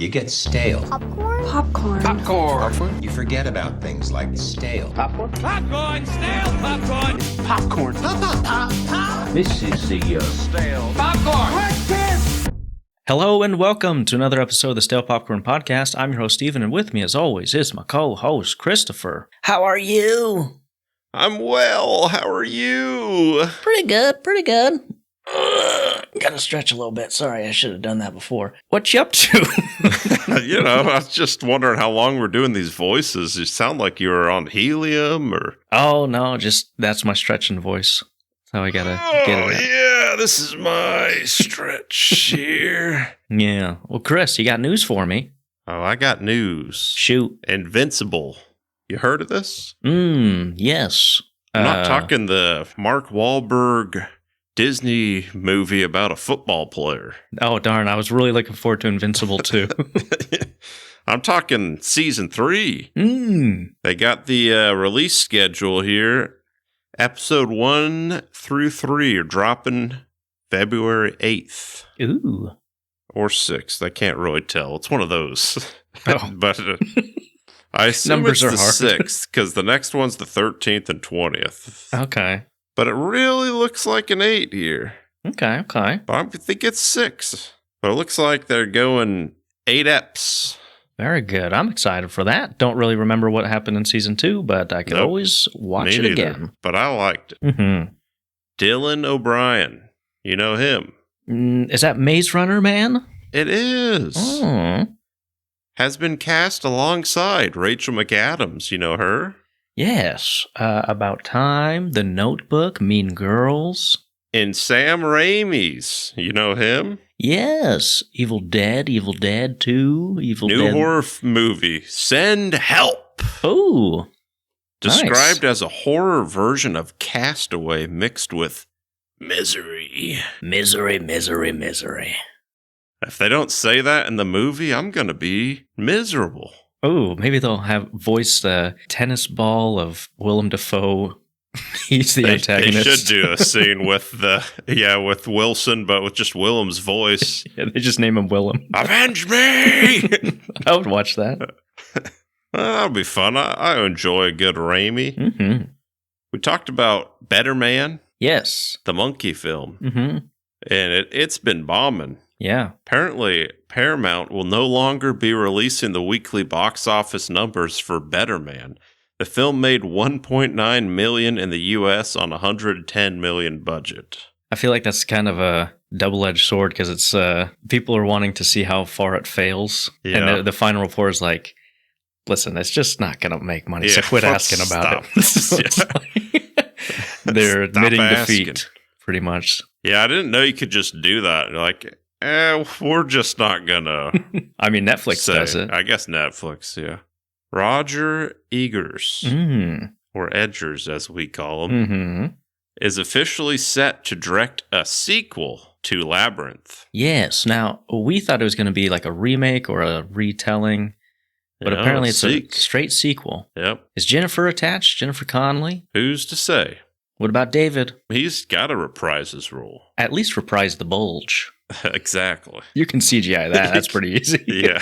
You get stale. Popcorn? Popcorn. Popcorn. Popcorn? You forget about things like stale. Popcorn. Popcorn, stale popcorn. Popcorn. Pop. This is the Stale popcorn. Hello and welcome to another episode of the Stale Popcorn Podcast. I'm your host, Steven, and with me, as always, is my co-host, Christopher. How are you? I'm well. How are you? Pretty good, pretty good. Gotta stretch a little bit. Sorry, I should have done that before. What you up to? I was just wondering how long we're doing these voices. You sound like you were on helium or... Oh, no, just that's my stretching voice. That's how I gotta get it out. Yeah, this is my stretch here. Yeah. Well, Chris, you got news for me. Oh, I got news. Shoot. Invincible. You heard of this? Yes. I'm not talking the Mark Wahlberg Disney movie about a football player. Oh, darn. I was really looking forward to Invincible, too. I'm talking season 3. They got the release schedule here. Episode 1 through 3 are dropping February 8th. Ooh. Or 6th. I can't really tell. It's one of those. Oh. But I assume Numbers it's are the hard. 6th, because the next one's the 13th and 20th. Okay. But it really looks like an 8 here. Okay. But I think it's 6. But it looks like they're going 8 eps. Very good. I'm excited for that. Don't really remember what happened in season 2, but I can always watch it again. But I liked it. Mm-hmm. Dylan O'Brien. You know him. Is that Maze Runner Man? It is. Oh. Has been cast alongside Rachel McAdams. You know her? Yes. About Time, The Notebook, Mean Girls. In Sam Raimi's. You know him? Yes. Evil Dead 2, Evil New Dead. horror movie. Send Help. Oh. Described as a horror version of Castaway mixed with misery. Misery. If they don't say that in the movie, I'm going to be miserable. Oh, maybe they'll have voiced the tennis ball of Willem Dafoe. He's the antagonist. They should do a scene with with Wilson, but with just Willem's voice. Yeah, they just name him Willem. Avenge me! I would watch that. That'll be fun. I enjoy a good Raimi. Mm-hmm. We talked about Better Man, Yes. the monkey film, Mm-hmm. and it's been bombing. Yeah. Apparently, Paramount will no longer be releasing the weekly box office numbers for Better Man. The film made $1.9 million in the U.S. on a $110 million budget. I feel like that's kind of a double-edged sword because it's people are wanting to see how far it fails. Yeah. And the final report is like, listen, it's just not going to make money, so Yeah, quit let's asking about stop. it. So it's like, they're Stop admitting asking. defeat, pretty much. Yeah, I didn't know you could just do that. Like, we're just not gonna I mean, Netflix say. does it. I guess Netflix, yeah. Roger Egers, or Edgers as we call him, Mm-hmm. is officially set to direct a sequel to Labyrinth. Yes. Now, we thought it was going to be like a remake or a retelling, but Yeah, apparently it's a seek. straight sequel. Yep. Is Jennifer attached? Jennifer Connelly? Who's to say? What about David? He's got to reprise his role. At least reprise the bulge. Exactly. You can CGI that. That's pretty easy. Yeah.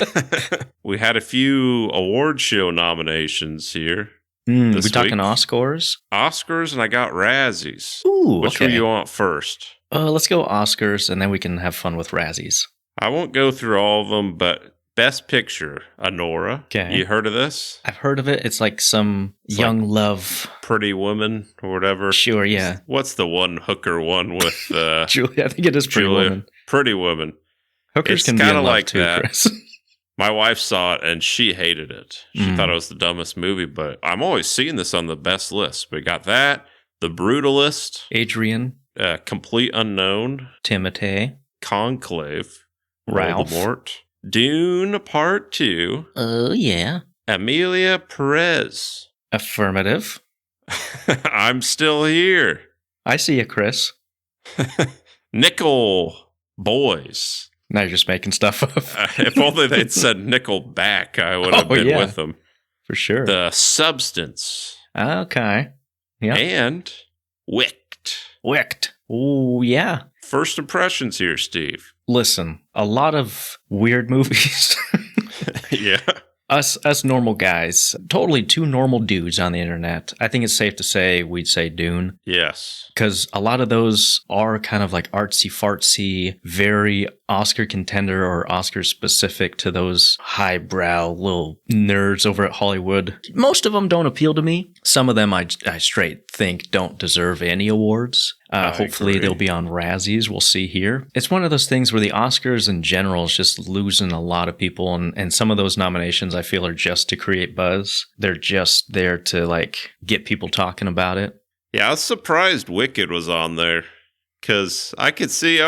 We had a few award show nominations here. We this talking week. Oscars? Oscars, and I got Razzies. Ooh, Which okay. one you want first? Let's go Oscars, and then we can have fun with Razzies. I won't go through all of them, but Best Picture, Anora. Okay. You heard of this? I've heard of it. It's like some It's young love. Pretty Woman or whatever. Sure, yeah. What's the one hooker one with Julia, I think it is Pretty Julia? Woman. Pretty Woman. Hookers It's can be kinda in love like too, that. Chris. My wife saw it and she hated it. She thought it was the dumbest movie, but I'm always seeing this on the best list. We got that, The Brutalist, Adrian, Complete Unknown, Timothy, Conclave, Ralph. Voldemort, Dune Part 2, Oh, yeah. Amelia Perez. Affirmative. I'm still here. I see you, Chris. Nickel Boys. Now you're just making stuff up. If only they'd said Nickel back, I would have Oh, been yeah. with them. For sure. The Substance. Okay. Yeah. And Wicked. Wicked. Oh, yeah. First impressions here, Steve. Listen, a lot of weird movies. Yeah. Us normal guys, totally two normal dudes on the internet. I think it's safe to say we'd say Dune. Yes. Because a lot of those are kind of like artsy-fartsy, very Oscar contender or Oscar specific to those highbrow little nerds over at Hollywood. Most of them don't appeal to me. Some of them I straight think don't deserve any awards. Hopefully agree. they'll be on Razzies. We'll see here. It's one of those things where the Oscars in general is just losing a lot of people. And some of those nominations I feel are just to create buzz. They're just there to like get people talking about it. Yeah, I was surprised Wicked was on there. Because I could see,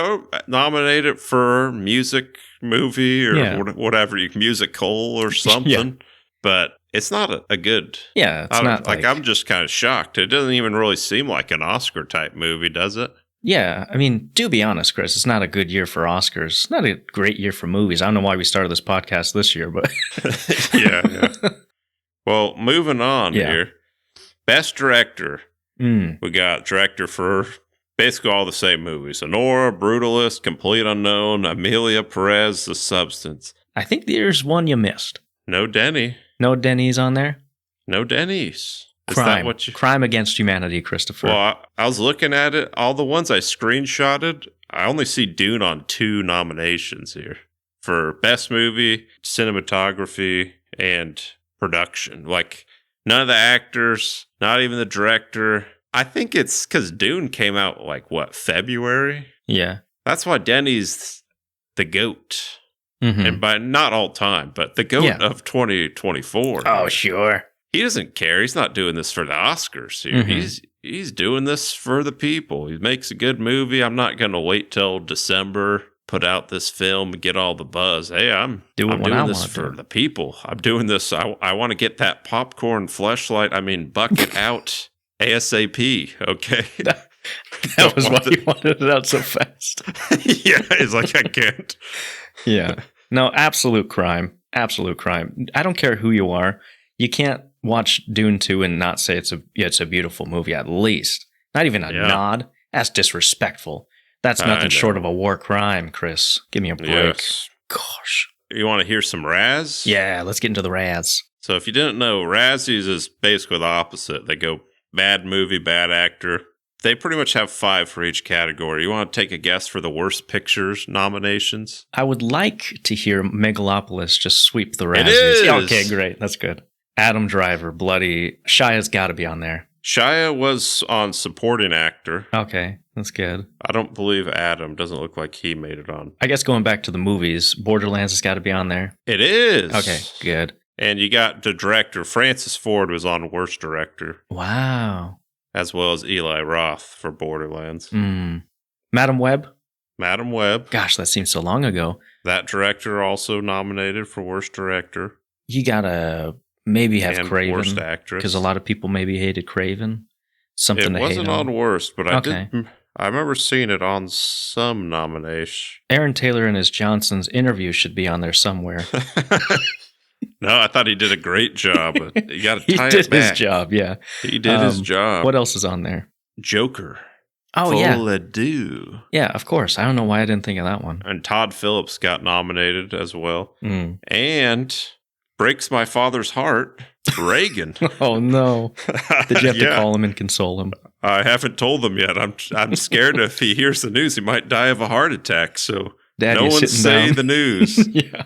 nominate it for music movie or whatever, musical or something. Yeah. But it's not a good... Yeah, it's not like... I'm just kind of shocked. It doesn't even really seem like an Oscar-type movie, does it? Yeah, I mean, do be honest, Chris. It's not a good year for Oscars. It's not a great year for movies. I don't know why we started this podcast this year, but... yeah. Well, moving on here. Best Director. We got director for... basically all the same movies. Honora, Brutalist, Complete Unknown, Amelia Perez, The Substance. I think there's one you missed. No Denny. No Denny's on there? No Denny's. Is Crime. that what you... Crime Against Humanity, Christopher. Well, I was looking at it. All the ones I screenshotted, I only see Dune on 2 nominations here. For Best Movie, Cinematography, and Production. Like, none of the actors, not even the director... I think it's because Dune came out, February? Yeah. That's why Denny's the GOAT. Mm-hmm. And by not all time, but the GOAT of 2024. Oh, sure. He doesn't care. He's not doing this for the Oscars here. Mm-hmm. He's doing this for the people. He makes a good movie. I'm not going to wait till December, put out this film, get all the buzz. Hey, I'm doing this for the people. I'm doing this. I want to get that popcorn bucket out. ASAP, okay? That was why you wanted it out so fast. Yeah, it's like, I can't. Yeah. No, absolute crime. Absolute crime. I don't care who you are. You can't watch Dune 2 and not say it's a beautiful movie, at least. Not even a nod. That's disrespectful. That's nothing short of a war crime, Chris. Give me a break. Yes. Gosh. You want to hear some Raz? Yeah, let's get into the Raz. So if you didn't know, Razzies is basically the opposite. They go bad movie, bad actor. They pretty much have 5 for each category. You want to take a guess for the worst pictures nominations? I would like to hear Megalopolis just sweep the Razzies. It is! Yeah, okay, great. That's good. Adam Driver, Bloody. Shia's got to be on there. Shia was on supporting actor. Okay, that's good. I don't believe Adam. Doesn't look like he made it on. I guess going back to the movies, Borderlands has got to be on there. It is! Okay, good. And you got the director, Francis Ford was on Worst Director. Wow. As well as Eli Roth for Borderlands. Madam Web? Madam Web. Gosh, that seems so long ago. That director also nominated for Worst Director. You gotta maybe have and Craven. Worst Actress. Because a lot of people maybe hated Craven. Something to hate on. It wasn't on Worst, but I remember seeing it on some nomination. Aaron Taylor and his Johnson's interview should be on there somewhere. No, I thought he did a great job, but you got to tie it back. He did his job, yeah. He did his job. What else is on there? Joker. Oh, Full ado. Yeah, of course. I don't know why I didn't think of that one. And Todd Phillips got nominated as well. And Breaks My Father's Heart, Reagan. Oh, no. Did you have to call him and console him? I haven't told him yet. I'm scared if he hears the news, he might die of a heart attack. So Daddy, no one say down. the news. Yeah.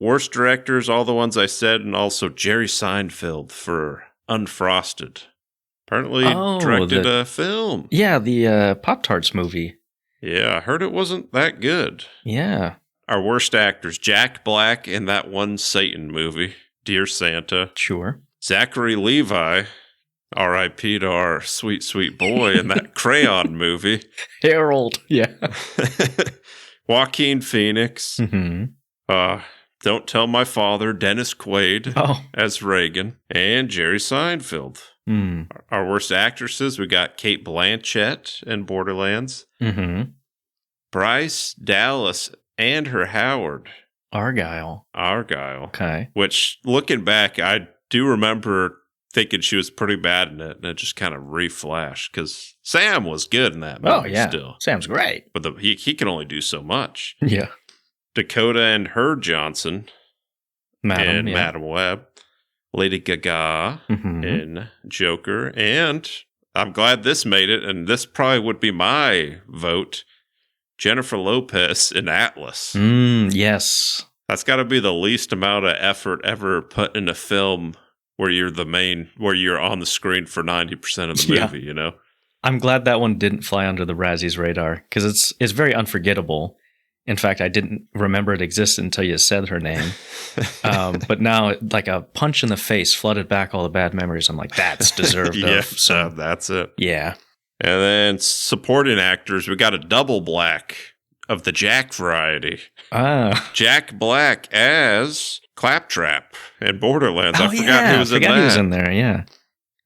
Worst directors, all the ones I said, and also Jerry Seinfeld for Unfrosted. Apparently directed a film. Yeah, the Pop-Tarts movie. Yeah, I heard it wasn't that good. Yeah. Our worst actors, Jack Black in that one Satan movie, Dear Santa. Sure. Zachary Levi, R.I.P. to our sweet, sweet boy in that Crayon movie. Harold. Yeah. Joaquin Phoenix. Don't Tell My Father, Dennis Quaid as Reagan, and Jerry Seinfeld. Our worst actresses, we got Cate Blanchett in Borderlands, Bryce Dallas Andrew Howard. Argyle. Okay. Which, looking back, I do remember thinking she was pretty bad in it, and it just kind of reflashed, because Sam was good in that movie still. Sam's great. But he can only do so much. Yeah. Dakota and Herb Johnson. Madam, in yeah. Madam Web, Lady Gaga Mhm. in Joker, and I'm glad this made it, and this probably would be my vote, Jennifer Lopez in Atlas. Yes. That's got to be the least amount of effort ever put in a film where you're on the screen for 90% of the Yeah. movie, you know? I'm glad that one didn't fly under the Razzies radar because it's very unforgettable. In fact, I didn't remember it existed until you said her name. But now, like a punch in the face, flooded back all the bad memories. I'm like, that's deserved Yeah, of. So, that's it. yeah. And then supporting actors, we got a double black of the Jack variety. Jack Black as Claptrap in Borderlands. I forgot who was in that. He was in there, yeah.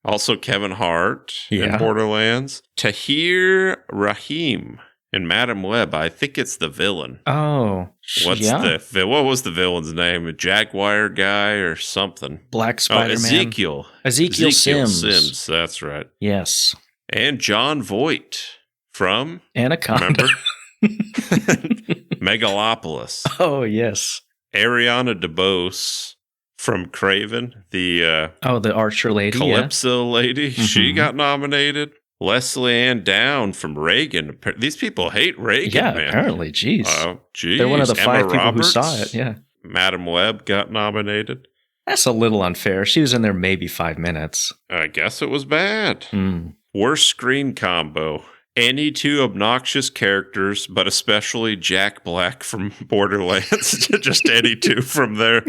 Also Kevin Hart in Borderlands. Tahir Rahim in Madam Web. I think it's the villain. Oh, what was the villain's name? A Jaguar guy or something? Black Spider-Man. Ezekiel Sims. That's right. Yes. And John Voight from Anaconda. Remember? Megalopolis. Oh, yes. Ariana DeBose from Craven, the Archer lady, Calypso lady. Mm-hmm. She got nominated. Leslie Ann Down from Reagan. These people hate Reagan, man. Apparently. Jeez. Geez. They're one of the Emma 5 people Roberts, who saw it, yeah. Madam Web got nominated. That's a little unfair. She was in there maybe 5 minutes. I guess it was bad. Worst screen combo. Any 2 obnoxious characters, but especially Jack Black from Borderlands. Just any 2 from there.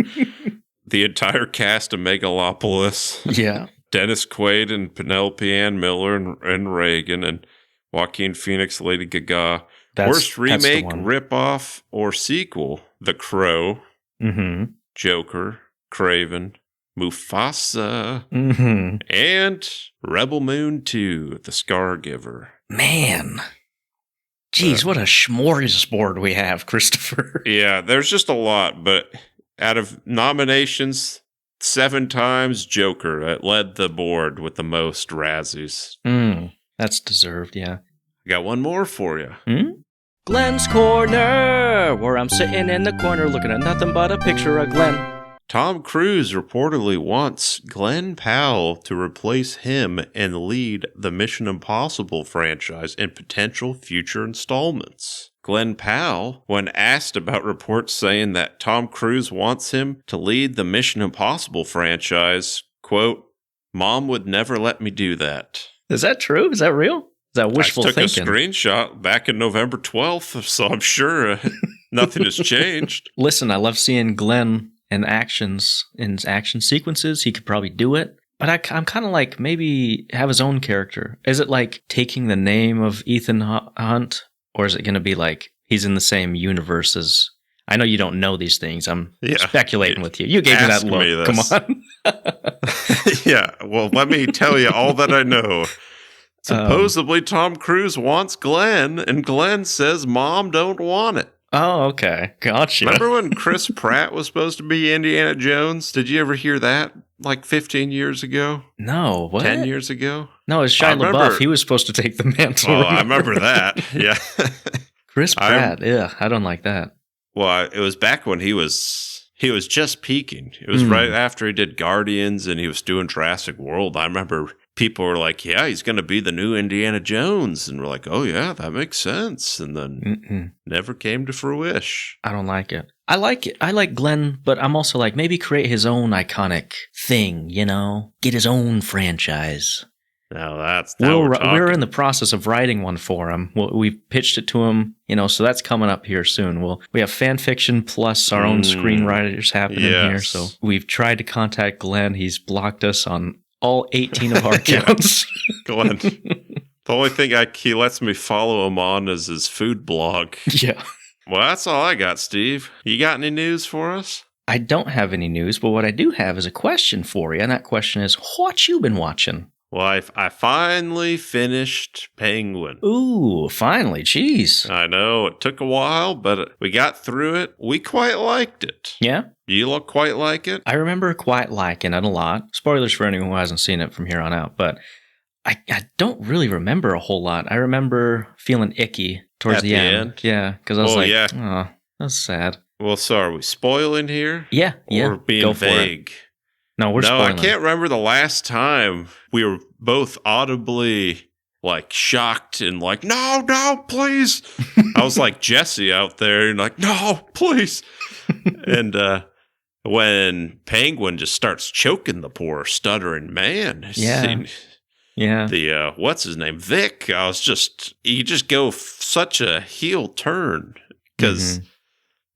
The entire cast of Megalopolis. Yeah. Dennis Quaid and Penelope Ann Miller and Reagan and Joaquin Phoenix, Lady Gaga. Worst remake, ripoff, or sequel. The Crow. Joker. Craven. Mufasa. And Rebel Moon 2, The Scargiver. Man. Jeez, what a smorgasbord we have, Christopher. Yeah, there's just a lot, but out of nominations, 7 times Joker that led the board with the most Razzies. That's deserved, yeah. I got one more for you. Glenn's Corner, where I'm sitting in the corner looking at nothing but a picture of Glenn. Tom Cruise reportedly wants Glenn Powell to replace him and lead the Mission Impossible franchise in potential future installments. Glenn Powell, when asked about reports saying that Tom Cruise wants him to lead the Mission Impossible franchise, quote, "Mom would never let me do that." Is that true? Is that real? Is that wishful thinking? I took a screenshot back in November 12th, so I'm sure nothing has changed. Listen, I love seeing Glenn in action sequences. He could probably do it. But I'm kind of like, maybe have his own character. Is it like taking the name of Ethan Hunt? Or is it going to be like he's in the same universe as... I know you don't know these things. I'm speculating with you. You gave me that look. Come on. Yeah, well, let me tell you all that I know. Supposedly, Tom Cruise wants Glenn, and Glenn says, "Mom don't want it." Oh, okay. Gotcha. Remember when Chris Pratt was supposed to be Indiana Jones? Did you ever hear that? Like 15 years ago? No, what? 10 years ago? No, it's Shia LaBeouf. He was supposed to take the mantle. Oh, I remember that. Yeah. Chris Pratt. I don't like that. Well, it was back when he was just peaking. It was right after he did Guardians and he was doing Jurassic World. I remember people were like, yeah, he's going to be the new Indiana Jones. And we're like, oh, yeah, that makes sense. And then never came to fruition. I don't like it. I like it. I like Glenn, but I'm also like, maybe create his own iconic thing, you know? Get his own franchise. Now that's we're in the process of writing one for him. We've pitched it to him, you know, so that's coming up here soon. We have fan fiction plus our own screenwriters happening here. So we've tried to contact Glenn. He's blocked us on all 18 of our accounts. Glenn. The only thing he lets me follow him on is his food blog. Yeah. Well, that's all I got, Steve. You got any news for us? I don't have any news, but what I do have is a question for you. And that question is, what you been watching? Well, I finally finished Penguin. Ooh, finally. Jeez. I know. It took a while, but we got through it. We quite liked it. Yeah? You look quite like it? I remember quite liking it a lot. Spoilers for anyone who hasn't seen it from here on out, but I don't really remember a whole lot. I remember feeling icky towards the end. end? Yeah, because I was oh, that's sad. Well, so are we spoiling here? Yeah, Or being go for it. vague? No, we're No, spoiling. I can't remember the last time we were both audibly like shocked and like, no, please. I was like Jesse out there and like, no, please. And when Penguin just starts choking the poor stuttering man. Yeah. The what's his name? Vic. You just go such a heel turn because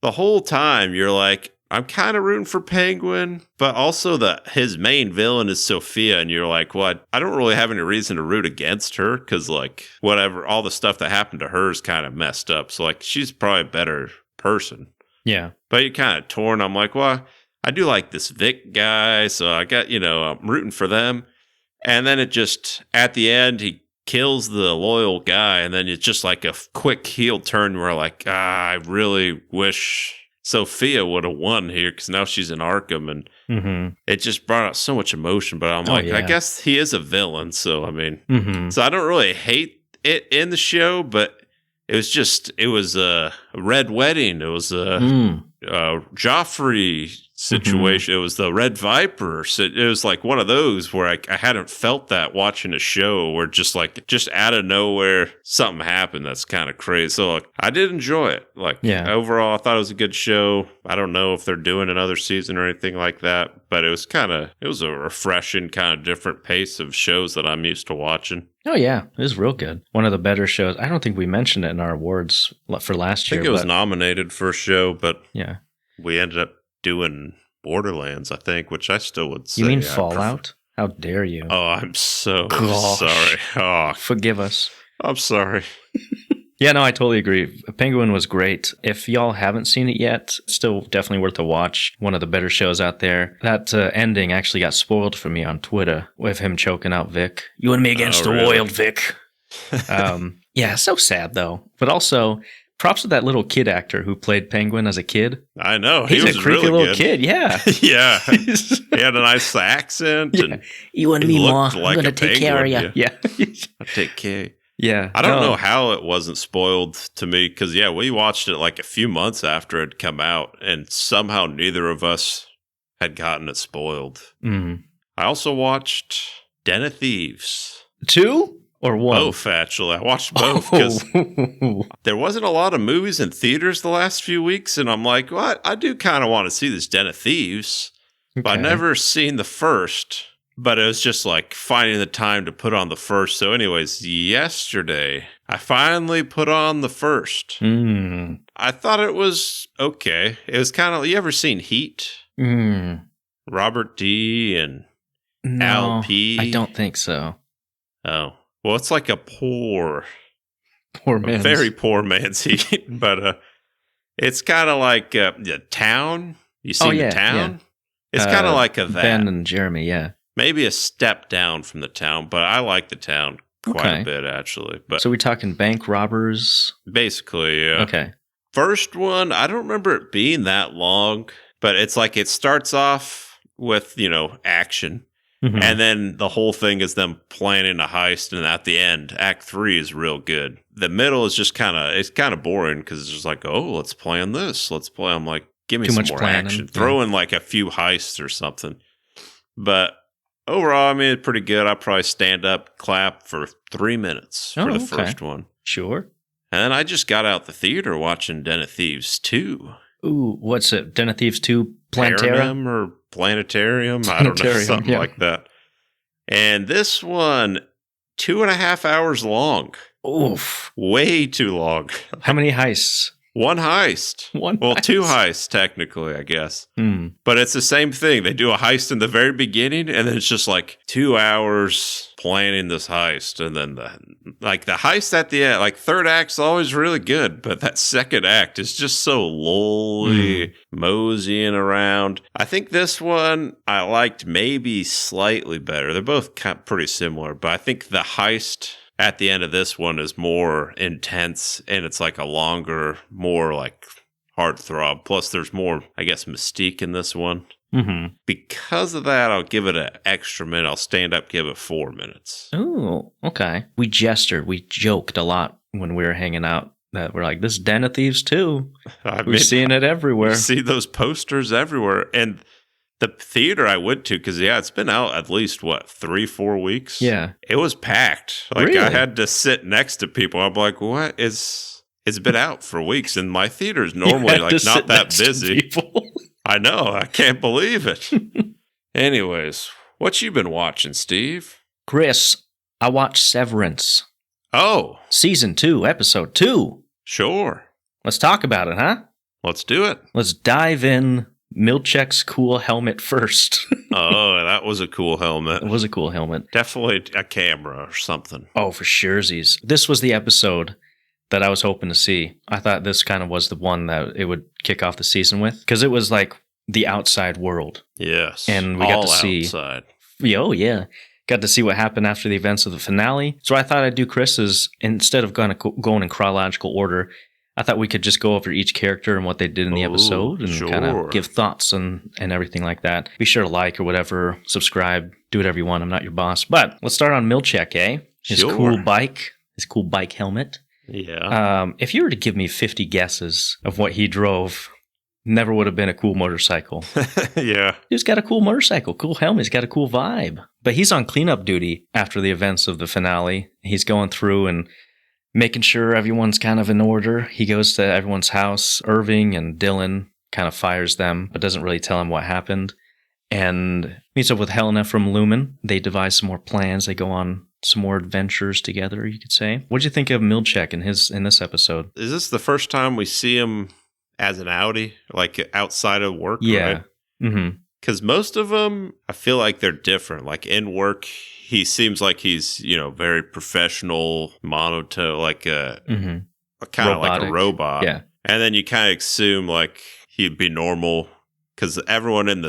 the whole time you're like, I'm kind of rooting for Penguin, but also his main villain is Sophia, and you're like, what? I don't really have any reason to root against her because, like, whatever, all the stuff that happened to her is kind of messed up. So, like, she's probably a better person. Yeah. But you're kind of torn. I'm like, well, I do like this Vic guy, so I got, I'm rooting for them. And then it just, at the end, he kills the loyal guy, and then it's just like a quick heel turn where, like, I really wish Sophia would have won here because now she's in Arkham, and it just brought out so much emotion. But I'm like, I guess he is a villain, so I mean, so I don't really hate it in the show, but it was a red wedding. It was a Joffrey situation. It was the Red Viper. So it was like one of those where I hadn't felt that watching a show where just out of nowhere something happened that's kind of crazy. So like, I did enjoy it. Like overall, I thought it was a good show. I don't know if they're doing another season or anything like that, but it was a refreshing kind of different pace of shows that I'm used to watching. Oh yeah, it was real good. One of the better shows. I don't think we mentioned it in our awards for last year. I think it was nominated for a show, but yeah, we ended up doing Borderlands, I think, which I still would say. You mean Fallout? How dare you? Oh, I'm so sorry. Oh, forgive us. I'm sorry. Yeah, no, I totally agree. Penguin was great. If y'all haven't seen it yet, still definitely worth a watch. One of the better shows out there. That ending actually got spoiled for me on Twitter with him choking out Vic. You and me against the world, Vic. Yeah, so sad though. But also, props to that little kid actor who played Penguin as a kid. I know. He's was a creepy really little good. kid, yeah. Yeah. He had a nice accent. Yeah. And you and me, Ma. I'm going to take care of you. Yeah. I'll take care. Yeah. I don't know how it wasn't spoiled to me because, we watched it like a few months after it had come out, and somehow neither of us had gotten it spoiled. Mm. I also watched Den of Thieves. 2 or 1? Both, actually. I watched both because there wasn't a lot of movies in theaters the last few weeks, and I'm like, well, I do kind of want to see this Den of Thieves, but I've never seen the first. But it was just like finding the time to put on the first. So anyways, yesterday, I finally put on the first. Mm. I thought it was okay. It was kind of, you ever seen Heat? Mm. Robert D. and Al P. I don't think so. Oh. Well, it's like a man's. very poor man's Heat. But it's kind of like the Town. You see the Town? Yeah. It's kind of like a that. Ben and Jeremy, yeah. Maybe a step down from the Town, but I like the Town quite a bit, actually. But so we're talking bank robbers? Basically, yeah. Okay. First one, I don't remember it being that long, but it's like it starts off with, action. Mm-hmm. And then the whole thing is them planning a heist. And at the end, Act 3 is real good. The middle is just kind of boring because it's just like, oh, let's plan this. Let's play. I'm like, give me some more action. Throw in like a few heists or something. But overall, I mean, it's pretty good. I'll probably stand up, clap for 3 minutes for the first one. Sure. And then I just got out the theater watching Den of Thieves 2. Ooh, what's it? Den of Thieves 2 Planetarium or Planetarium? I don't know, something like that. And this one, 2.5 hours long. Oof. Way too long. How many heists? One heist. Well, 2 heists, technically, I guess. Mm. But it's the same thing. They do a heist in the very beginning, and then it's just like 2 hours planning this heist. And then the heist at the end, like third act's always really good, but that second act is just so lolly, moseying around. I think this one I liked maybe slightly better. They're both pretty similar, but I think the heist at the end of this one is more intense, and it's like a longer, more like heartthrob. Plus, there's more, I guess, mystique in this one. Mm-hmm. Because of that, I'll give it an extra minute. I'll stand up, give it 4 minutes. Oh, okay. We joked a lot when we were hanging out that we're like, this Den of Thieves too. I We're seeing it everywhere. You see those posters everywhere. And the theater I went to, because, it's been out at least, 3-4 weeks? Yeah. It was packed. Like, Really? I had to sit next to people. I'm like, what is... It's been out for weeks, and my theater's normally, You had to not sit that next to busy. people. I know. I can't believe it. Anyways, what you been watching, Steve? Chris, I watched Severance. Oh, Season 2, Episode 2. sure. Let's talk about it, huh? Let's do it. Let's dive in. Milchek's cool helmet first. Oh, that was a cool helmet. It was a cool helmet. Definitely a camera or something. Oh, for surezies. This was the episode that I was hoping to see. I thought this kind of was the one that it would kick off the season with, because it was like the outside world. Yes. And we got to see... outside. Oh, yeah. Got to see what happened after the events of the finale. So I thought I'd do Chris's, instead of going in chronological order, I thought we could just go over each character and what they did in the episode and kind of give thoughts and everything like that. Be sure to like or whatever, subscribe, do whatever you want. I'm not your boss. But let's start on Milchek, eh? His cool bike helmet. Yeah. If you were to give me 50 guesses of what he drove, never would have been a cool motorcycle. Yeah. He's got a cool motorcycle, cool helmet. He's got a cool vibe. But he's on cleanup duty after the events of the finale. He's going through and making sure everyone's kind of in order. He goes to everyone's house. Irving and Dylan kind of fires them, but doesn't really tell them what happened. And meets up with Helena from Lumen. They devise some more plans. They go on some more adventures together, you could say. What did you think of Milchek in this episode? Is this the first time we see him as an Audi, like outside of work? Yeah. Right? Mm-hmm. Because most of them, I feel like they're different. Like in work, he seems like he's, very professional, monotone, like kind of like a robot. Yeah. And then you kind of assume like he'd be normal, because everyone in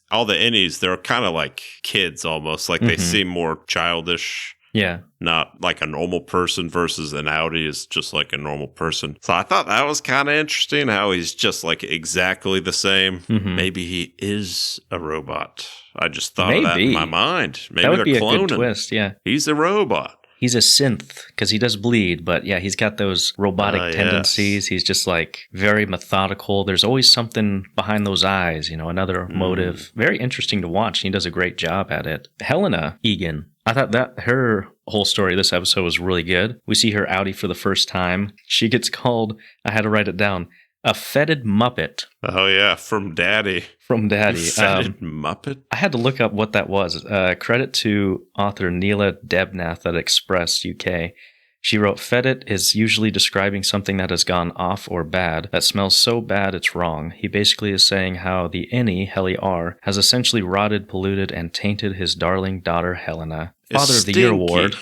all the innies, they're kind of like kids almost. Like they seem more childish. Yeah. Not like a normal person versus an Audi is just like a normal person. So I thought that was kind of interesting how he's just like exactly the same. Mm-hmm. Maybe he is a robot. I just thought of that in my mind. Maybe that would they're be cloning. a good twist, yeah. He's a robot. He's a synth because he does bleed, but yeah, he's got those robotic tendencies. Yes. He's just like very methodical. There's always something behind those eyes, another motive. Very interesting to watch. He does a great job at it. Helena Egan, I thought that her whole story this episode was really good. We see her outie for the first time. She gets called, I had to write it down, a fetid Muppet. Oh, yeah, from Daddy. From Daddy. Fetid Muppet? I had to look up what that was. Credit to author Neela Debnath at Express UK. She wrote, fetid is usually describing something that has gone off or bad, that smells so bad it's wrong. He basically is saying how the innie, Helly R, has essentially rotted, polluted, and tainted his darling daughter Helena. Father of the Year award.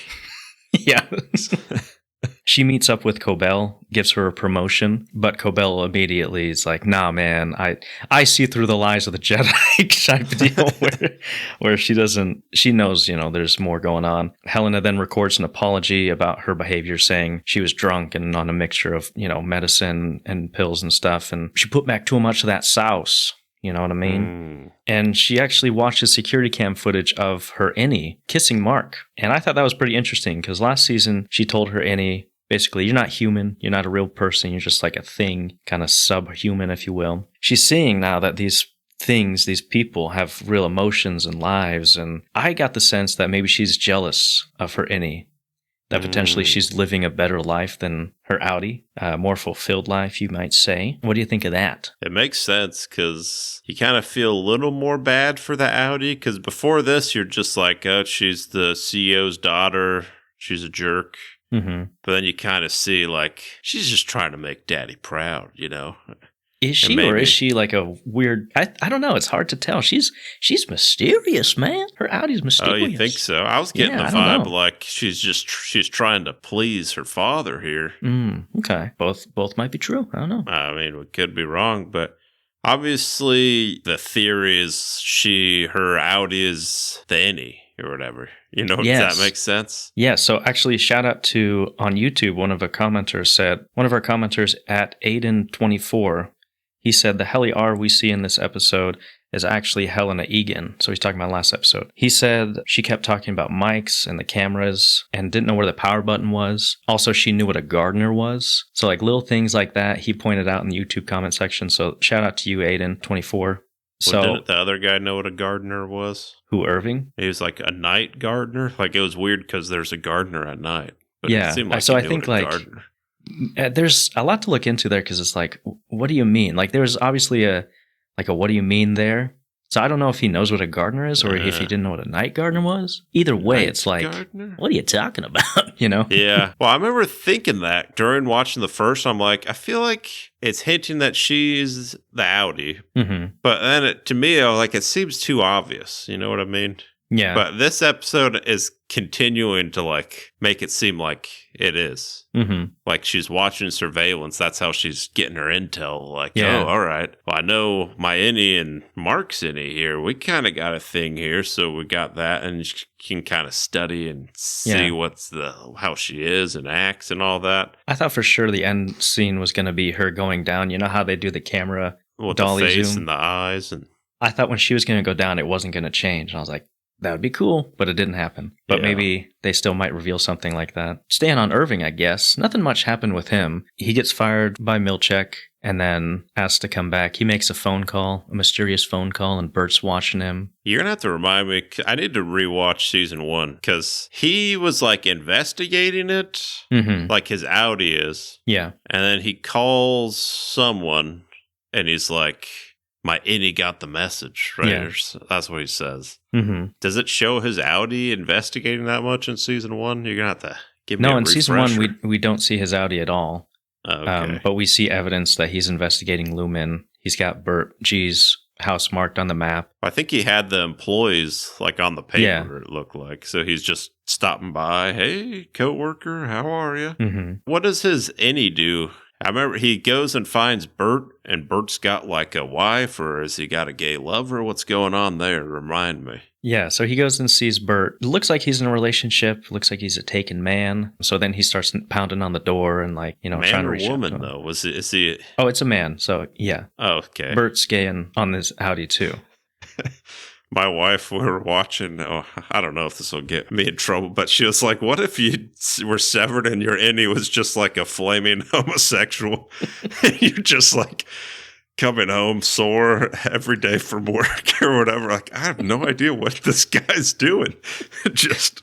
Yeah. She meets up with Cobell, gives her a promotion, but Cobell immediately is like, nah, man, I see through the lies of the Jedi type deal where she knows, there's more going on. Helena then records an apology about her behavior, saying she was drunk and on a mixture of, medicine and pills and stuff, and she put back too much of that sauce. You know what I mean? And she actually watches security cam footage of her innie kissing Mark. And I thought that was pretty interesting because last season she told her innie, basically, you're not human. You're not a real person. You're just like a thing, kind of subhuman, if you will. She's seeing now that these things, these people have real emotions and lives. And I got the sense that maybe she's jealous of her innie. That potentially she's living a better life than her outie, a more fulfilled life, you might say. What do you think of that? It makes sense because you kind of feel a little more bad for the outie because before this, you're just like, oh, she's the CEO's daughter. She's a jerk. Mm-hmm. But then you kind of see like she's just trying to make daddy proud, Is she, or is she like a weird... I don't know. It's hard to tell. She's mysterious, man. Her outie's mysterious. Oh, you think so? I was getting the vibe like she's trying to please her father here. Okay. Both might be true. I don't know. I mean, we could be wrong, but obviously the theory is her outie is the innie or whatever. Does that make sense? Yeah, so actually shout out to, on YouTube, one of our commenters at Aiden24, he said, the Helly R we see in this episode is actually Helena Egan. So he's talking about last episode. He said she kept talking about mics and the cameras and didn't know where the power button was. Also, she knew what a gardener was. So like little things like that he pointed out in the YouTube comment section. So shout out to you, Aiden24. So didn't the other guy know what a gardener was? Who, Irving? He was like a night gardener. Like it was weird because there's a gardener at night. But Yeah, it seemed like so he I knew think what a like gardener. there's a lot to look into there because it's like, what do you mean? Like there's obviously a what do you mean there? So I don't know if he knows what a gardener is or if he didn't know what a night gardener was. Either way, Night it's like, gardener? what are you talking about? You know? Yeah. Well, I remember thinking that during watching the first. I'm like, I feel like it's hinting that she's the Audi. Mm-hmm. But then to me, I was like, it seems too obvious. You know what I mean? Yeah. But this episode is continuing to like make it seem like it is. Mm-hmm. Like she's watching surveillance. That's how she's getting her intel. Like, Yeah. oh, all right. Well, I know my innie and Mark's innie here. We kind of got a thing here. So we got that. And she can kind of study and see how she is and acts and all that. I thought for sure the end scene was going to be her going down. You know how they do the camera With dolly the face zoom? and the eyes. And I thought when she was going to go down, it wasn't going to change. And I was like, that would be cool, but it didn't happen. But Yeah. maybe they still might reveal something like that. Staying on Irving, I guess. Nothing much happened with him. He gets fired by Milchek and then asks to come back. He makes a phone call, a mysterious phone call, and Bert's watching him. you're going to have to remind me. I need to rewatch season 1 because he was like investigating it. Mm-hmm. Like his Audi is. Yeah. And then he calls someone and he's like, my innie got the message, right? Yeah. That's what he says. Mm-hmm. Does it show his Audi investigating that much in season 1? You're going to have to give me a No, in refresher. season 1, we don't see his Audi at all. Okay. But we see evidence that he's investigating Lumen. He's got Bert G's house marked on the map. I think he had the employees like on the paper, Yeah. it looked like. So he's just stopping by. Hey, coworker, how are you? Mm-hmm. What does his innie do? I remember he goes and finds Bert, and Bert's got like a wife, or has he got a gay lover? What's going on there? Remind me. Yeah, so he goes and sees Bert. It looks like he's in a relationship. Looks like he's a taken man. So then he starts pounding on the door and like, trying Man to or reach out to woman, him. though? Is he? Oh, it's a man. So yeah, Oh, okay. Bert's gay and on this Audi too. My wife, we were watching, I don't know if this will get me in trouble, but she was like, what if you were severed and your innie was just like a flaming homosexual? And you're just like coming home sore every day from work or whatever. Like, I have no idea what this guy's doing. Just.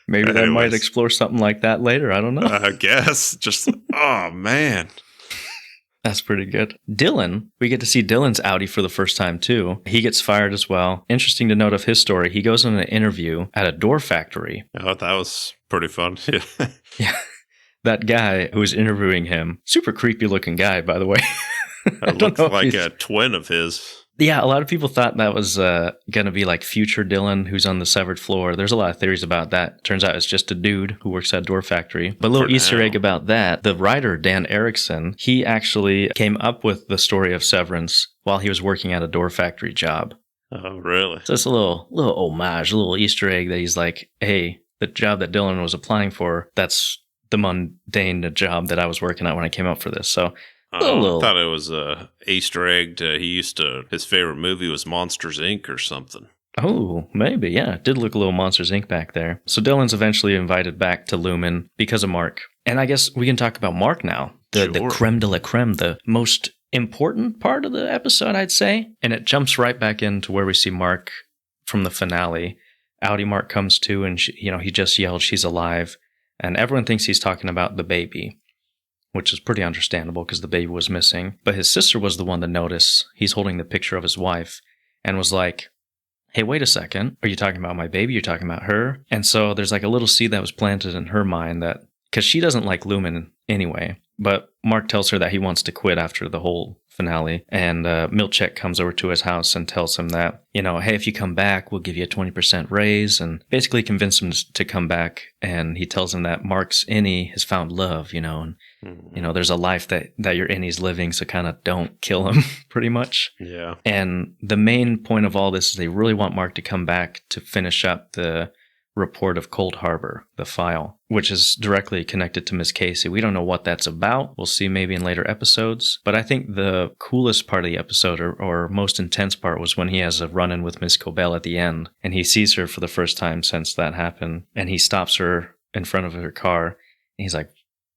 Maybe they might Anyways. explore something like that later. I don't know. I guess. Just, oh, man. That's pretty good. Dylan, we get to see Dylan's Audi for the first time too. He gets fired as well. Interesting to note of his story, he goes on an interview at a door factory. Oh, that was pretty fun. Yeah. That guy who was interviewing him, super creepy looking guy, by the way. I It don't looked know if like he's- a twin of his. Yeah, a lot of people thought that was going to be like future Dylan who's on the severed floor. There's a lot of theories about that. Turns out it's just a dude who works at a door factory. But a little For Easter now. egg about that, the writer, Dan Erickson, he actually came up with the story of Severance while he was working at a door factory job. Oh, really? So it's a little homage, a little Easter egg that he's like, hey, the job that Dylan was applying for, that's the mundane job that I was working at when I came up for this. So I thought it was a Easter egg. His favorite movie was Monsters, Inc. or something. Oh, maybe, yeah. It did look a little Monsters, Inc. back there. So Dylan's eventually invited back to Lumen because of Mark. And I guess we can talk about Mark now. The Sure. creme de la creme, the most important part of the episode, I'd say. And it jumps right back into where we see Mark from the finale. Audi Mark comes to and, he just yelled, she's alive. And everyone thinks he's talking about the baby, which is pretty understandable because the baby was missing. But his sister was the one to notice he's holding the picture of his wife and was like, hey, wait a second. Are you talking about my baby? You're talking about her? And so there's like a little seed that was planted in her mind that, because she doesn't like Lumen anyway, but Mark tells her that he wants to quit after the whole finale. And Milchek comes over to his house and tells him that, hey, if you come back, we'll give you a 20% raise, and basically convince him to come back. And he tells him that Mark's innie has found love, and there's a life that your innie's living, so kind of don't kill him, pretty much. Yeah. And the main point of all this is they really want Mark to come back to finish up the report of Cold Harbor, the file, which is directly connected to Miss Casey. We don't know what that's about. We'll see maybe in later episodes. But I think the coolest part of the episode, or most intense part, was when he has a run-in with Miss Cobell at the end, and he sees her for the first time since that happened, and he stops her in front of her car, and he's like,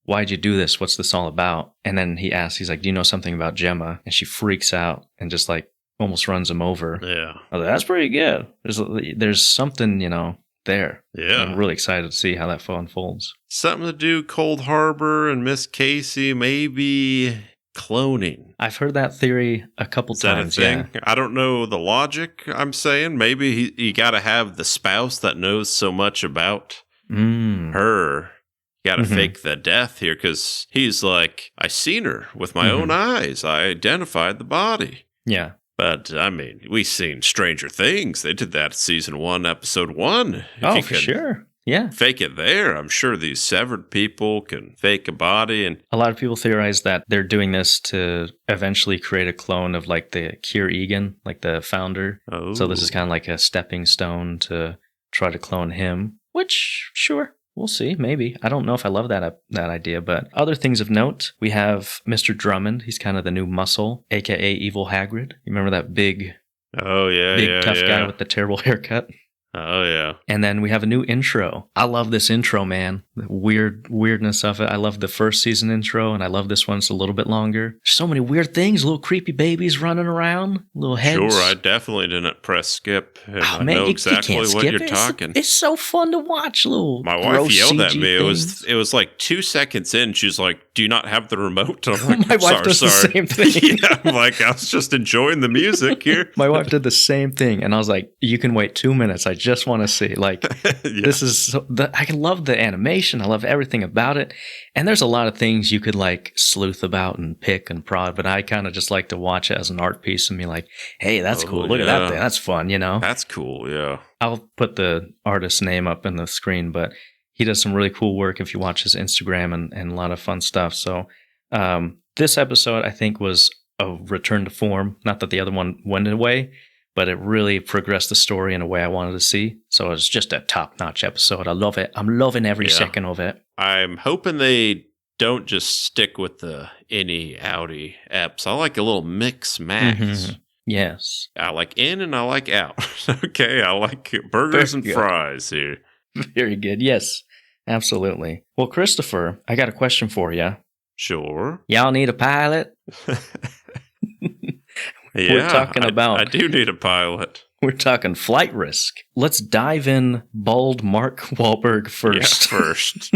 why'd you do this? What's this all about? And then he asks, he's like, do you know something about Gemma? And she freaks out and just like almost runs him over. Yeah. I was like, that's pretty good. There's something, there. Yeah. I'm really excited to see how that unfolds. Something to do, Cold Harbor and Miss Casey, maybe cloning. I've heard that theory a couple times. Is that a thing? Yeah. I don't know the logic, I'm saying. Maybe you got to have the spouse that knows so much about her. You got to fake the death here, because he's like, I seen her with my own eyes. I identified the body. Yeah. But, I mean, we've seen Stranger Things. They did that season 1, episode 1. Oh, for sure. Yeah. Fake it there. I'm sure these severed people can fake a body. And a lot of people theorize that they're doing this to eventually create a clone of like the Keir Egan, like the founder. Oh. So this is kind of like a stepping stone to try to clone him, which, sure. We'll see, maybe. I don't know if I love that idea, but other things of note, we have Mr. Drummond. He's kind of the new muscle, a.k.a. Evil Hagrid. You remember that big tough guy with the terrible haircut? Oh, yeah. And then we have a new intro. I love this intro, man. The weirdness of it. I love the first season intro, and I love this one. It's a little bit longer. There's so many weird things. Little creepy babies running around. Little heads. Sure, I definitely didn't press skip. And I man, know you exactly can't what skip you're it. talking. It's so fun to watch. My wife yelled at me. Things. It was like 2 seconds in. She's like, do you not have the remote? I'm like, My wife does the same thing. Yeah, I'm like, I was just enjoying the music here. My wife did the same thing. And I was like, you can wait 2 minutes. I just want to see. Like, this is, I love the animation. I love everything about it. And there's a lot of things you could like sleuth about and pick and prod, but I kind of just like to watch it as an art piece and be like, hey, that's cool. Look at that thing. That's fun, That's cool, yeah. I'll put the artist's name up in the screen, but he does some really cool work if you watch his Instagram and a lot of fun stuff. So this episode, I think, was a return to form. Not that the other one went away, but it really progressed the story in a way I wanted to see. So it was just a top-notch episode. I love it. I'm loving every second of it. I'm hoping they don't just stick with the innie outie eps. I like a little mix max. Yes. I like in and I like out. Okay, I like burgers and fries here. Very good. Yes, absolutely. Well, Christopher, I got a question for you. Sure. Y'all need a pilot? Yeah, we're talking about. I do need a pilot. We're talking flight risk. Let's dive in bald Mark Wahlberg first. Yeah, first.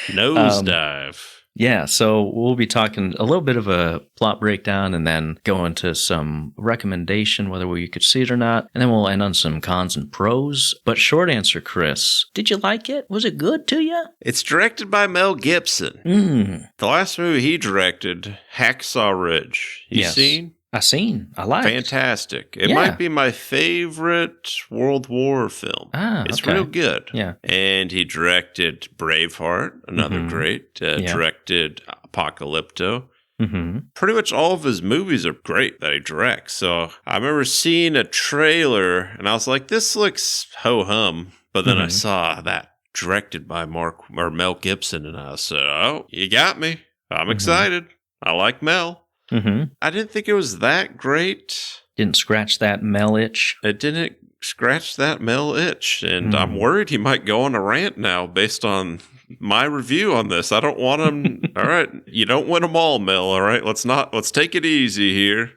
Nosedive. Yeah, so we'll be talking a little bit of a plot breakdown and then go into some recommendation, whether we could see it or not. And then we'll end on some cons and pros. But short answer, Chris, did you like it? Was it good to you? It's directed by Mel Gibson. The last movie he directed, Hacksaw Ridge. You seen? I liked. Fantastic. It might be my favorite World War film. It's real good. Yeah. And he directed Braveheart, another great. Directed Apocalypto. Pretty much all of his movies are great that he directs. So I remember seeing a trailer and I was like, this looks ho-hum. But then I saw that directed by Mel Gibson and I said, oh, you got me. I'm excited. I like Mel. I didn't think it was that great. Didn't scratch that Mel itch. It didn't scratch that Mel itch. And I'm worried he might go on a rant now based on my review on this. I don't want him. All right. You don't win them all, Mel. All right. Let's take it easy here.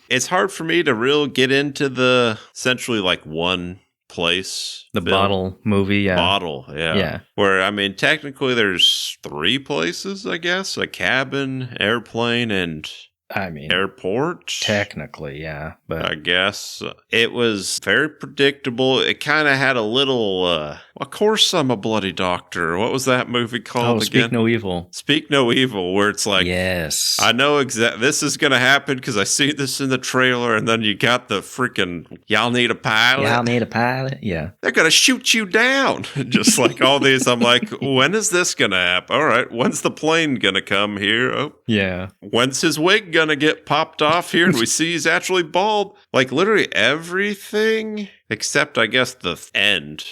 It's hard for me to really get into the essentially like one place. The bottle movie, yeah. Bottle, yeah. Where, I mean, technically there's 3 places, I guess. A cabin, airplane, and airport. Technically, yeah. But I guess it was very predictable. It kind of had a little, of course I'm a bloody doctor. What was that movie called again? Speak No Evil. Speak No Evil, where it's like, yes, I know this is going to happen because I see this in the trailer, and then you got the freaking, y'all need a pilot. Y'all need a pilot, yeah. They're going to shoot you down. Just like all these, I'm like, when is this going to happen? All right, when's the plane going to come here? Oh, yeah. When's his wig going to get popped off here? And we see he's actually bald. Like literally everything except, I guess, the end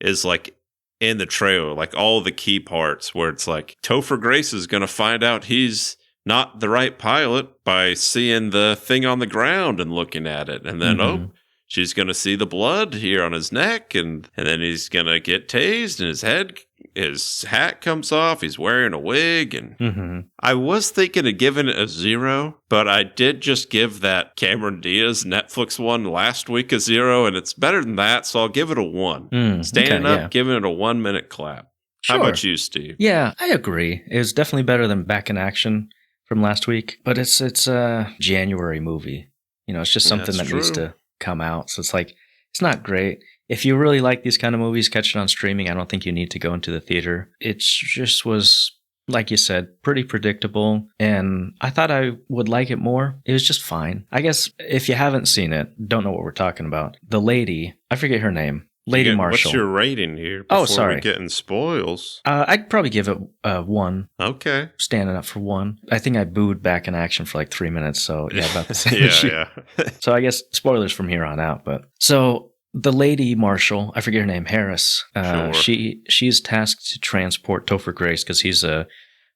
is like in the trailer, like all the key parts where it's like Topher Grace is going to find out he's not the right pilot by seeing the thing on the ground and looking at it. And then, she's going to see the blood here on his neck. And then he's going to get tased and his hat comes off. He's wearing a wig. And I was thinking of giving it a 0, but I did just give that Cameron Diaz Netflix one last week a 0, and it's better than that. So I'll give it a 1. Standing up, giving it a 1-minute clap. Sure. How about you, Steve? Yeah, I agree. It was definitely better than Back in Action from last week, but it's a January movie. You know, it's just something that needs to come out. So it's like, it's not great. If you really like these kind of movies, catch it on streaming. I don't think you need to go into the theater. It just was, like you said, pretty predictable, and I thought I would like it more. It was just fine. I guess if you haven't seen it, don't know what we're talking about. The lady, I forget her name. Lady Marshall. What's your rating here before sorry. we get in spoils? I'd probably give it 1. Okay. Standing up for 1. I think I booed Back in Action for like 3 minutes, so yeah, about the same. Yeah. So I guess spoilers from here on out. But so the lady Marshall, I forget her name, Harris. Sure. She's tasked to transport Topher Grace because he's a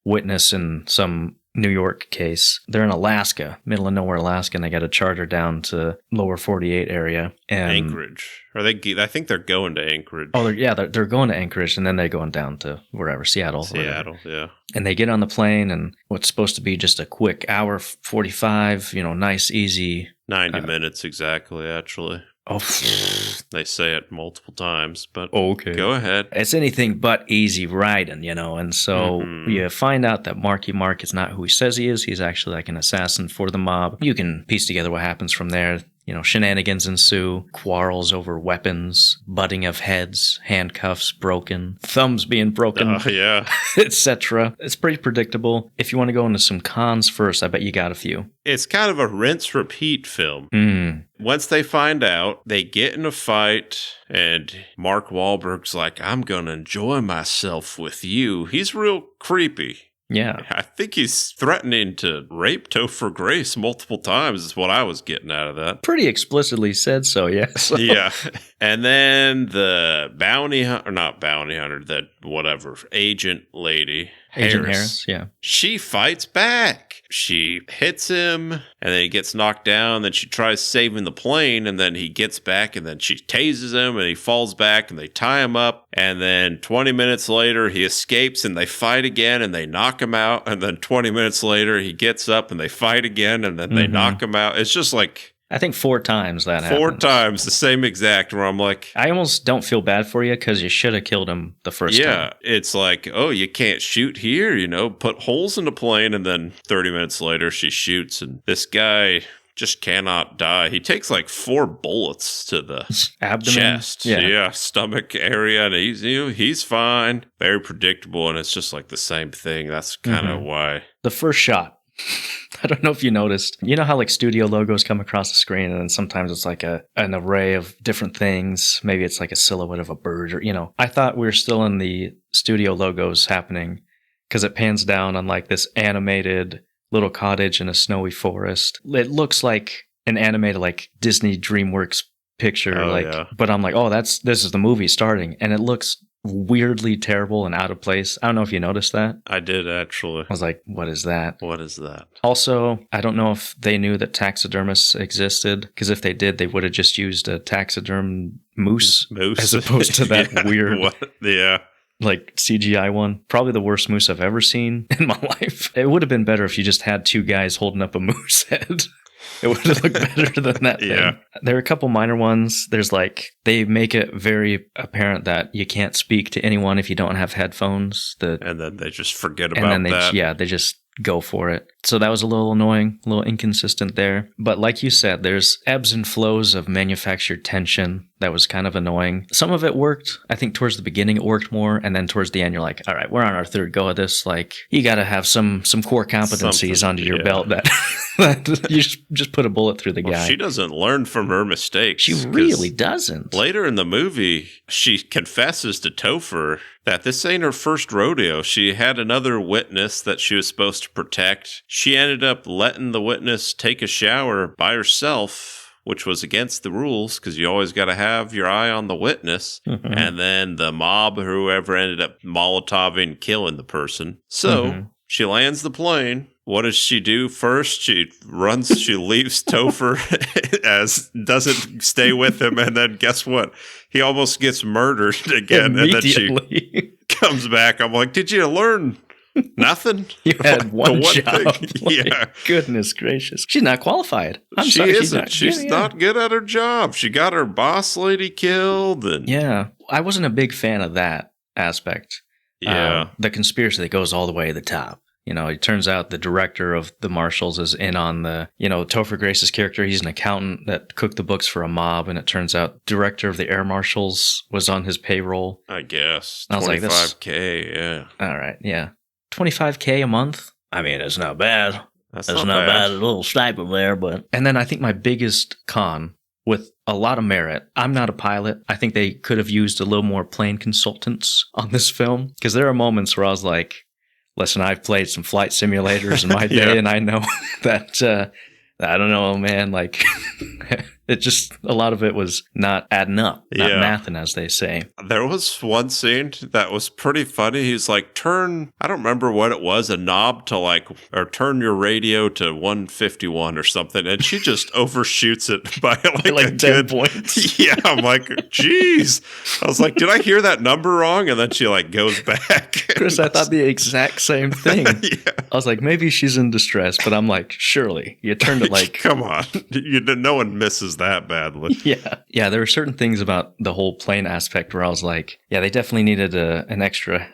witness in some New York case. They're in Alaska, middle of nowhere, Alaska, and they got to charter down to lower 48 area. And Anchorage. I think they're going to Anchorage. Oh, they're going to Anchorage, and then they're going down to wherever, Seattle. Yeah. And they get on the plane, and what's supposed to be just a quick hour 45, nice, easy. 90 minutes exactly, actually. Oh, they say it multiple times, but okay. Go ahead. It's anything but easy riding, and so you find out that Marky Mark is not who he says he is. He's actually like an assassin for the mob. You can piece together what happens from there. Shenanigans ensue, quarrels over weapons, butting of heads, handcuffs broken, thumbs being broken, etc. It's pretty predictable. If you want to go into some cons first, I bet you got a few. It's kind of a rinse-repeat film. Once they find out, they get in a fight, and Mark Wahlberg's like, I'm going to enjoy myself with you. He's real creepy. Yeah. I think he's threatening to rape Topher Grace multiple times is what I was getting out of that. Pretty explicitly said so, yes. Yeah. And then the agent lady, Agent Harris, yeah. She fights back. She hits him, and then he gets knocked down. Then she tries saving the plane, and then he gets back, and then she tases him, and he falls back, and they tie him up. And then 20 minutes later, he escapes, and they fight again, and they knock him out. And then 20 minutes later, he gets up, and they fight again, and then they knock him out. It's just like... I think 4 times that happened. 4 times, the same exact, where I'm like... I almost don't feel bad for you because you should have killed him the first time. Yeah, it's like, oh, you can't shoot here, put holes in the plane, and then 30 minutes later she shoots, and this guy just cannot die. He takes like 4 bullets to the abdomen, chest, stomach area, and he's fine. Very predictable, and it's just like the same thing. That's kind of why. The first shot. I don't know if you noticed. You know how like studio logos come across the screen and then sometimes it's like an array of different things. Maybe it's like a silhouette of a bird or, I thought we were still in the studio logos happening because it pans down on like this animated little cottage in a snowy forest. It looks like an animated like Disney DreamWorks picture. But I'm like, oh, this is the movie starting. And it looks weirdly terrible and out of place. I don't know if you noticed that. I did, actually. I was like, what is that? What is that? Also, I don't know if they knew that taxidermists existed, because if they did, they would have just used a taxiderm moose. As opposed to that weird... like CGI one. Probably the worst moose I've ever seen in my life. It would have been better if you just had 2 guys holding up a moose head. It would have looked better than that thing. There are a couple minor ones. There's like, they make it very apparent that you can't speak to anyone if you don't have headphones. And then they just forget about that. They just go for it. So that was a little annoying, a little inconsistent there. But like you said, there's ebbs and flows of manufactured tension. That was kind of annoying. Some of it worked. I think towards the beginning it worked more. And then towards the end, you're like, all right, we're on our 3rd go of this. Like, you got to have some core competencies under your belt that you just put a bullet through the guy. She doesn't learn from her mistakes. She really doesn't. Later in the movie, she confesses to Topher that this ain't her first rodeo. She had another witness that she was supposed to protect. She ended up letting the witness take a shower by herself which was against the rules because you always got to have your eye on the witness. And then the mob or whoever ended up Molotoving killing the person. So she lands the plane. What does she do first? She leaves Topher doesn't stay with him. And then guess what? He almost gets murdered again. And then she comes back. I'm like, did you learn nothing? You had one job. Thing? Like, goodness gracious. She's not qualified. She isn't. She's not good at her job. She got her boss lady killed. And yeah. I wasn't a big fan of that aspect. Yeah. The conspiracy that goes all the way to the top. You know, it turns out the director of the Marshals is in on the, Topher Grace's character. He's an accountant that cooked the books for a mob. And it turns out director of the Air Marshals was on his payroll. I guess. I was like, $25K, yeah. All right, yeah. $25K a month? I mean, it's not bad. That's it's not bad. A little stipend there, but... And then I think my biggest con, with a lot of merit, I'm not a pilot. I think they could have used a little more plane consultants on this film. Because there are moments where I was like, listen, I've played some flight simulators in my day, and I know that, I don't know, man, like, it just, a lot of it was not adding up, not mathing, as they say. There was one scene that was pretty funny. He's like, I don't remember what it was, a knob to or turn your radio to 151 or something, and she just overshoots it by like 10 points. Yeah, I'm like, geez. I was like, did I hear that number wrong? And then she goes back. Chris, I thought the exact same thing. Yeah. I was like, maybe she's in distress, but I'm like, surely you turned it come on, no one misses that badly. Yeah. There were certain things about the whole plane aspect where I was like, yeah, they definitely needed an extra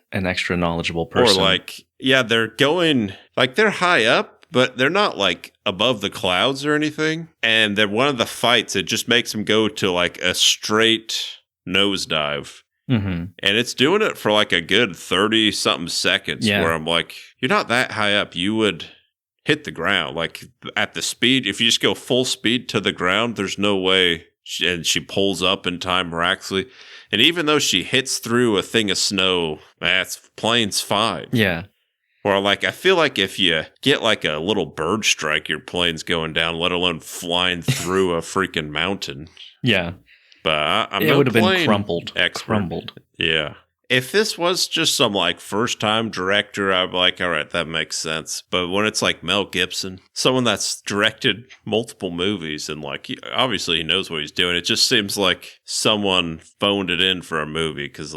knowledgeable person. Or they're going they're high up, but they're not above the clouds or anything. And then one of the fights, it just makes them go to a straight nosedive. And it's doing it for a good 30 something seconds where I'm like, you're not that high up. You would hit the ground at the speed. If you just go full speed to the ground, there's no way. And she pulls up in time miraculously. And even though she hits through a thing of snow, plane's fine. Yeah. Or I feel like if you get a little bird strike, your plane's going down, let alone flying through a freaking mountain. Yeah. But it would have been crumbled. Yeah. If this was just some first time director, I'd be like, all right, that makes sense. But when it's Mel Gibson, someone that's directed multiple movies and obviously he knows what he's doing, it just seems like someone phoned it in for a movie because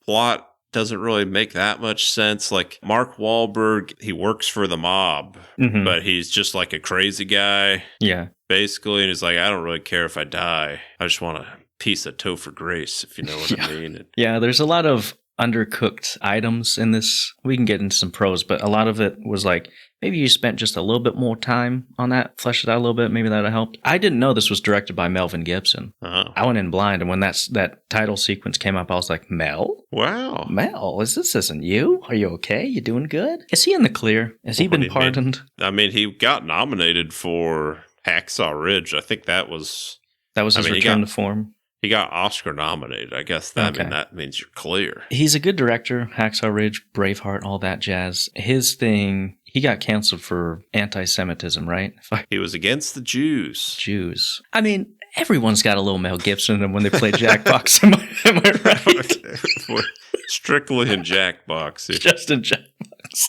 plot doesn't really make that much sense. Mark Wahlberg, he works for the mob, but he's just a crazy guy. Yeah. Basically, and he's like, I don't really care if I die. I just want a piece of Topher Grace, if you know what I mean. Yeah, there's a lot of undercooked items in this. We can get into some pros, but a lot of it was maybe you spent just a little bit more time on that, flesh it out a little bit. Maybe that would have helped. I didn't know this was directed by Melvin Gibson. I went in blind, and when that title sequence came up, I was like, Mel? Wow. Mel, this isn't you? Are you okay? You doing good? Is he in the clear? Has he been pardoned? I mean, he got nominated for Hacksaw Ridge. I think that was his return to form. He got Oscar nominated. I guess that means you're clear. He's a good director. Hacksaw Ridge, Braveheart, all that jazz. His thing, he got canceled for anti-Semitism, right? He was against the Jews. I mean, everyone's got a little Mel Gibson in them when they play Jackbox. Am I right? Strictly in Jackbox. Just in Jackbox.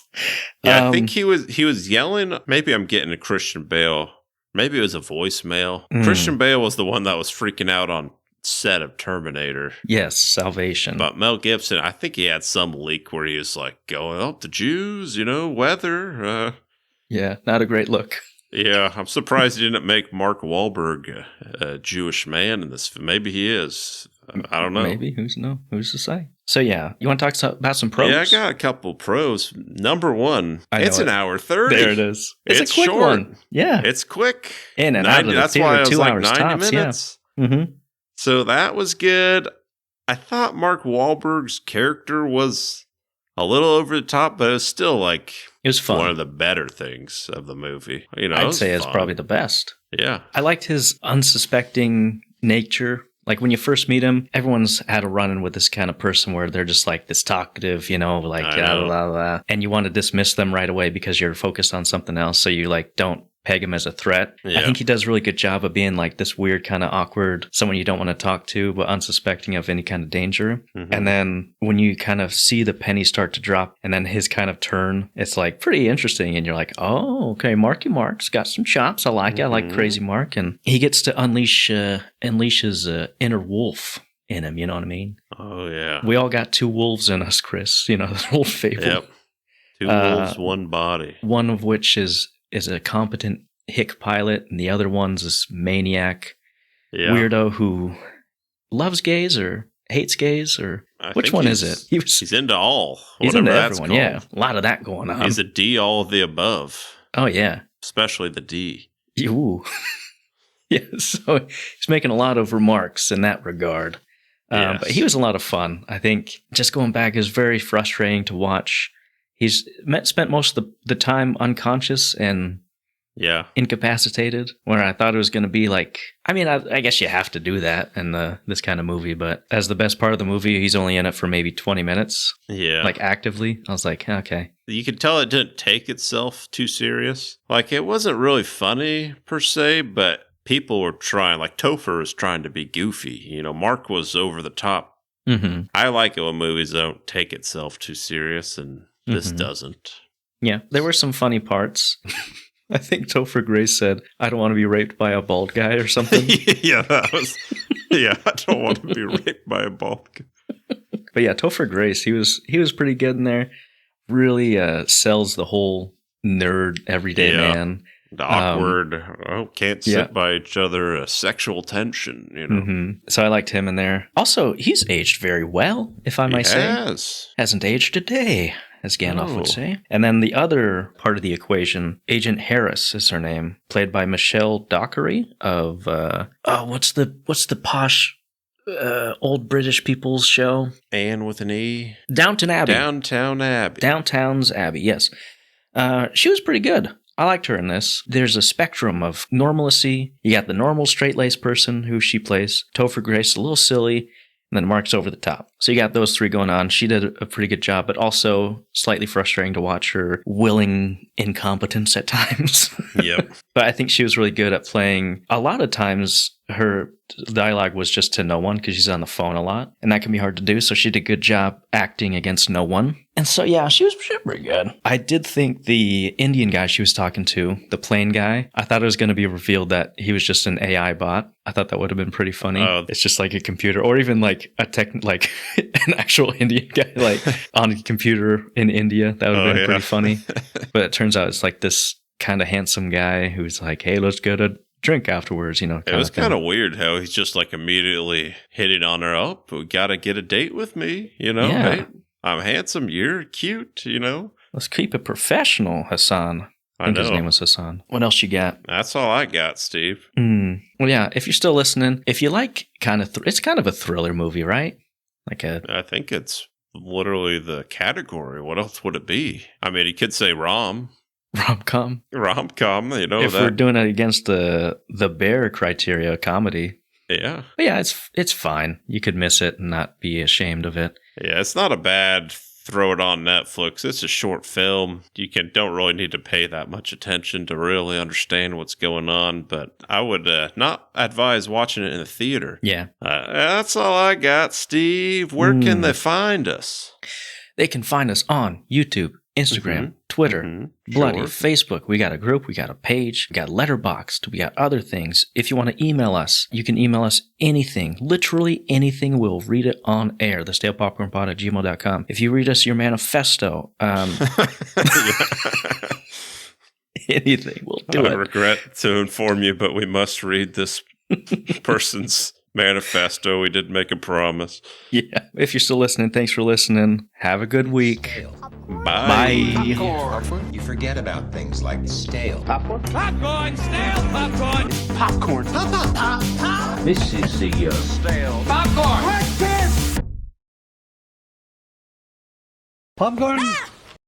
Yeah, I think he was yelling. Maybe I'm getting a Christian Bale. Maybe it was a voicemail. Christian Bale was the one that was freaking out on set of Terminator. Yes, Salvation. But Mel Gibson, I think he had some leak where he was going, the Jews, weather. Yeah, not a great look. Yeah, I'm surprised he didn't make Mark Wahlberg a Jewish man in this. Maybe he is. I don't know. Maybe. Who's to say? So, yeah, you want to talk about some pros? Yeah, I got a couple pros. Number one, it's an hour 30. There it is. It's a quick short. one. Yeah. It's quick. In and out of the theater, why I was 2 hours 90 tops, minutes. Yeah. Mm-hmm. So that was good. I thought Mark Wahlberg's character was a little over the top, but it was still it was fun. One of the better things of the movie. I'd say it's probably the best. Yeah. I liked his unsuspecting nature. When you first meet him, everyone's had a run-in with this kind of person where they're just this talkative, blah, blah, blah. And you want to dismiss them right away because you're focused on something else. So you don't peg him as a threat. Yeah. I think he does a really good job of being like this weird kind of awkward, someone you don't want to talk to, but unsuspecting of any kind of danger. Mhm. And then when you kind of see the penny start to drop and then his kind of turn, it's like pretty interesting. And you're like, oh, okay, Marky Mark's got some chops. I like it. I like Crazy Mark. And he gets to unleash his inner wolf in him. You know what I mean? Oh, yeah. We all got two wolves in us, Chris. You know, the old fable. Yep. Two wolves, one body. One of which is a competent hick pilot, and the other one's this maniac weirdo who loves gays or hates gays, or which one is it? He's into all. He's into that's everyone, called. yeah. A lot of that going on. He's a D all of the above. Oh, yeah. Especially the D. Ooh. Yeah, so he's making a lot of remarks in that regard. Yes. But he was a lot of fun. I think just going back is very frustrating to watch. He's spent most of the time unconscious and incapacitated, where I thought it was going to be like, I mean, I guess you have to do that in this kind of movie, but as the best part of the movie, he's only in it for maybe 20 minutes. Yeah. Like actively. I was like, okay. You could tell it didn't take itself too serious. Like, it wasn't really funny per se, but people were trying, like Topher was trying to be goofy. You know, Mark was over the top. Mm-hmm. I like it when movies don't take itself too serious, and this doesn't. Yeah, there were some funny parts. I think Topher Grace said, I don't want to be raped by a bald guy or something. Yeah, that was, I don't want to be raped by a bald guy. But yeah, Topher Grace, he was pretty good in there. Really sells the whole nerd everyday man. The awkward, can't sit by each other, sexual tension, you know. Mm-hmm. So I liked him in there. Also, he's aged very well, if I might say. Hasn't aged a day, as Gandalf would say. And then the other part of the equation, Agent Harris is her name, played by Michelle Dockery of, what's the posh old British people's show? Anne with an E. Downton Abbey. Downtown Abbey. Downtown's Abbey, yes. She was pretty good. I liked her in this. There's a spectrum of normalcy. You got the normal straight-laced person who she plays. Topher Grace, a little silly, and then Mark's over the top. So you got those three going on. She did a pretty good job, but also slightly frustrating to watch her willing incompetence at times. Yep. But I think she was really good at playing. A lot of times her dialogue was just to no one because she's on the phone a lot, and that can be hard to do. So she did a good job acting against no one. And so, yeah, she was pretty good. I did think the Indian guy she was talking to, the plane guy, I thought it was going to be revealed that he was just an AI bot. I thought that would have been pretty funny. It's just like a computer, or even like an actual Indian guy, like on a computer in India. That would have been pretty funny. But it turns out it's like this kind of handsome guy who's like, hey, let's get a drink afterwards, you know. It was kind of weird how he's just like immediately hitting on her. Oh, we got to get a date with me, you know. Yeah. Hey, I'm handsome, you're cute, you know. Let's keep it professional, Hassan. I think his name was Hassan. What else you got? That's all I got, Steve. Well, yeah, if you're still listening, if you like it's kind of a thriller movie, right? I think it's literally the category. What else would it be? I mean, you could say rom-com, you know. If we're doing it against the Bear criteria, comedy. Yeah. But yeah, it's fine. You could miss it and not be ashamed of it. Yeah, it's not a bad throw it on Netflix. It's a short film. You don't really need to pay that much attention to really understand what's going on, but I would not advise watching it in the theater. Yeah. That's all I got, Steve. Where can they find us? They can find us on YouTube, Instagram, Twitter, Bloody, Facebook. We got a group, we got a page, we got Letterboxd, we got other things. If you want to email us, you can email us anything, literally anything. We'll read it on air, thestalepopcornpod@gmail.com. If you read us your manifesto, anything, we'll do it. I regret to inform you, but we must read this person's manifesto. We did make a promise. Yeah. If you're still listening, thanks for listening. Have a good week. Stale. Bye. Popcorn. You forget about things like stale. Popcorn. Popcorn. Stale popcorn. Popcorn. Pop. This is the Stale popcorn. popcorn.